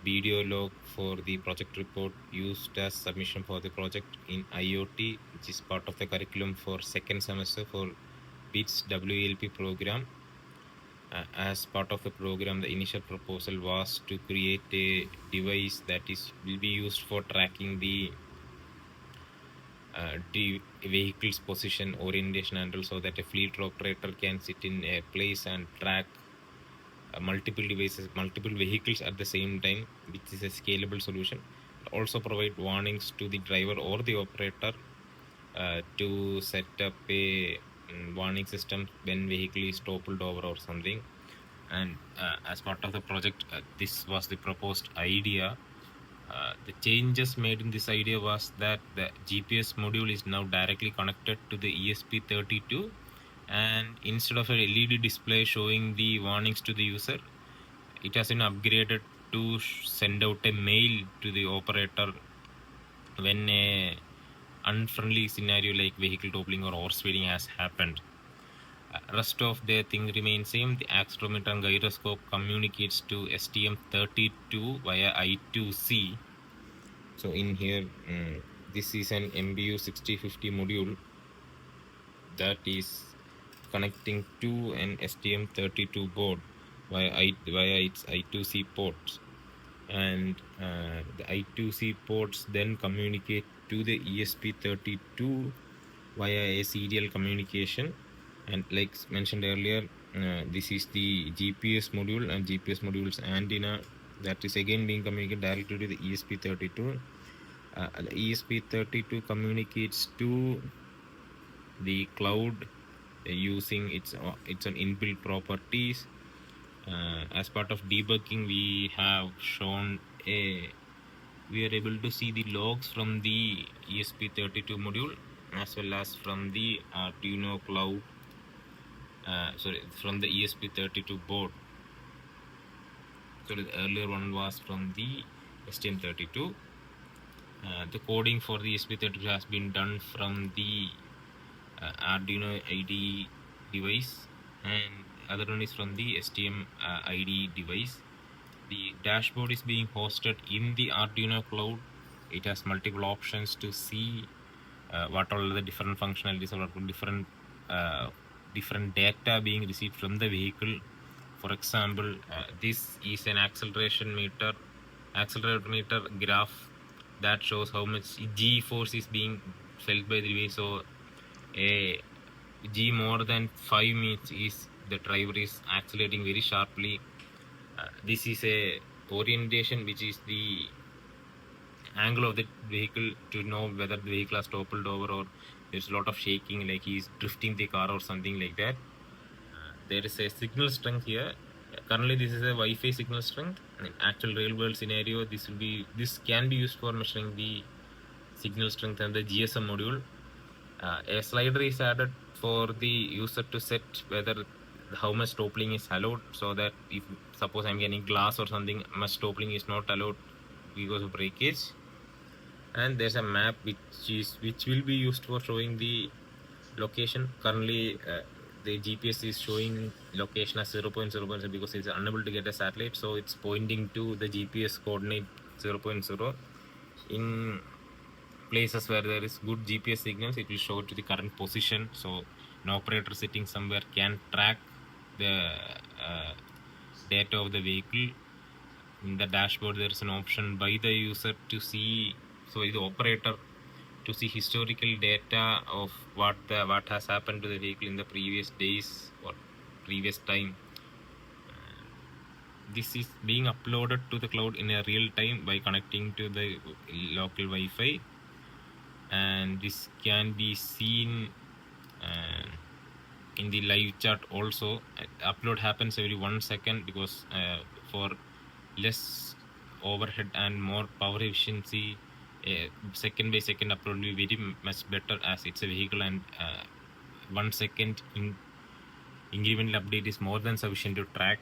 video log for the project report used as submission for the project in IoT, which is part of the curriculum for second semester for BITS WLP program. As part of the program, the initial proposal was to create a device that will be used for tracking the vehicle's position, orientation, and also that a fleet operator can sit in a place and track multiple devices, multiple vehicles at the same time, which is a scalable solution. Also provide warnings to the driver or the operator to set up a warning system when vehicle is toppled over or something. And as part of the project, this was the proposed idea. The changes made in this idea was that the GPS module is now directly connected to the ESP32, and instead of a LED display showing the warnings to the user, it has been upgraded to send out a mail to the operator when a unfriendly scenario like vehicle toppling or overspeeding has happened. Rest of the thing remains same. The accelerometer and gyroscope communicates to STM32 via I2C. So in here, this is an MPU6050 module that is connecting to an STM32 board via its I2C ports, and the I2C ports then communicate to the ESP32 via a serial communication. And like mentioned earlier, this is the GPS module and GPS module's antenna that is again being communicated directly to the ESP32. The ESP32 communicates to the cloud using its own inbuilt properties. As part of debugging, we have shown we are able to see the logs from the ESP32 module as well as from the Arduino cloud, from the ESP32 board. So the earlier one was from the STM32. The coding for the ESP32 has been done from the Arduino IDE device, and other one is from the STM IDE device. The dashboard is being hosted in the Arduino cloud. It has multiple options to see what all the different functionalities or different data being received from the vehicle. For example, this is an accelerator meter graph that shows how much G force is being felt by the vehicle. So a G more than 5 means is the driver is accelerating very sharply. This is a orientation, which is the angle of the vehicle to know whether the vehicle has toppled over or there's a lot of shaking, like he's drifting the car or something like that. There is a signal strength here. Currently this is a Wi-Fi signal strength. In actual real world scenario, this can be used for measuring the signal strength and the GSM module. A slider is added for the user to set whether how much toppling is allowed, so that if suppose I'm getting glass or something, much toppling is not allowed because of breakage. And there's a map which will be used for showing the location. Currently the GPS is showing location as 0.0 because it's unable to get a satellite, so it's pointing to the GPS coordinate 0.0. In places where there is good GPS signals, it will show to the current position, so an operator sitting somewhere can track the data of the vehicle. In the dashboard, there is an option by the user to see, so the operator to see historical data of what has happened to the vehicle in the previous days or previous time. This is being uploaded to the cloud in a real time by connecting to the local Wi-Fi, and this can be seen in the live chat also. Upload happens every 1 second because for less overhead and more power efficiency, second by second upload will be very much better, as it's a vehicle, and 1 second incremental update is more than sufficient to track.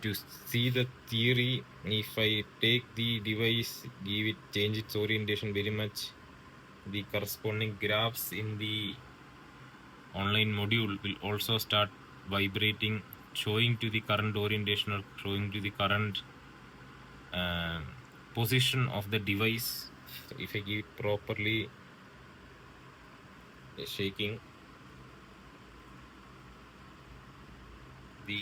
To see the theory, if I take the device, change its orientation very much, the corresponding graphs in the online module will also start vibrating, showing to the current orientation or showing to the current um, position of the device. So if I give properly shaking, the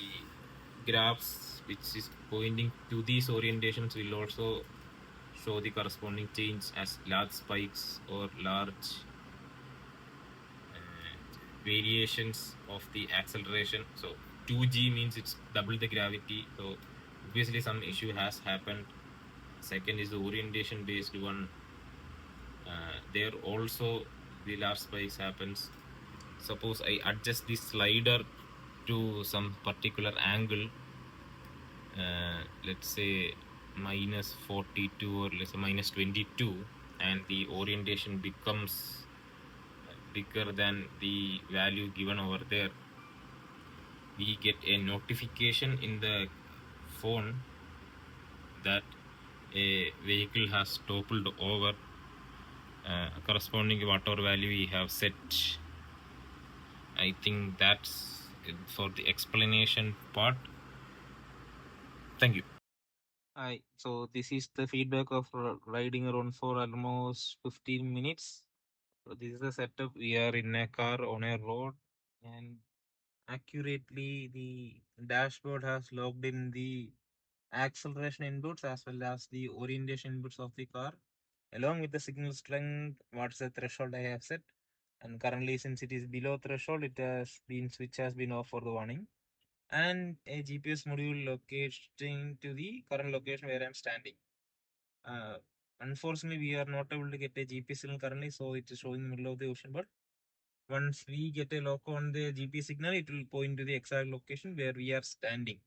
graphs which is pointing to these orientations will also show the corresponding change as large spikes or large variations of the acceleration. So 2g means it's double the gravity, so obviously some issue has happened. Second is the orientation based one. There also the large spikes happens. Suppose I adjust the slider to some particular angle, let's say minus 42 or let's say minus 22, and the orientation becomes bigger than the value given over there, we get a notification in the phone that a vehicle has toppled over, corresponding to whatever value we have set. I think that's it for the explanation part. Thank you. Hi. So this is the feedback of riding around for almost 15 minutes. So this is the setup. We are in a car on a road, and accurately the dashboard has logged in the acceleration inputs as well as the orientation inputs of the car, along with the signal strength, what's the threshold I have set. And currently, since it is below threshold, it has been switch has been off for the warning. And a GPS module locating to the current location where I'm standing. Uh, Unfortunately, we are not able to get a GPS signal currently, so it is showing in the middle of the ocean. But once we get a lock on the GPS signal, it will point to the exact location where we are standing.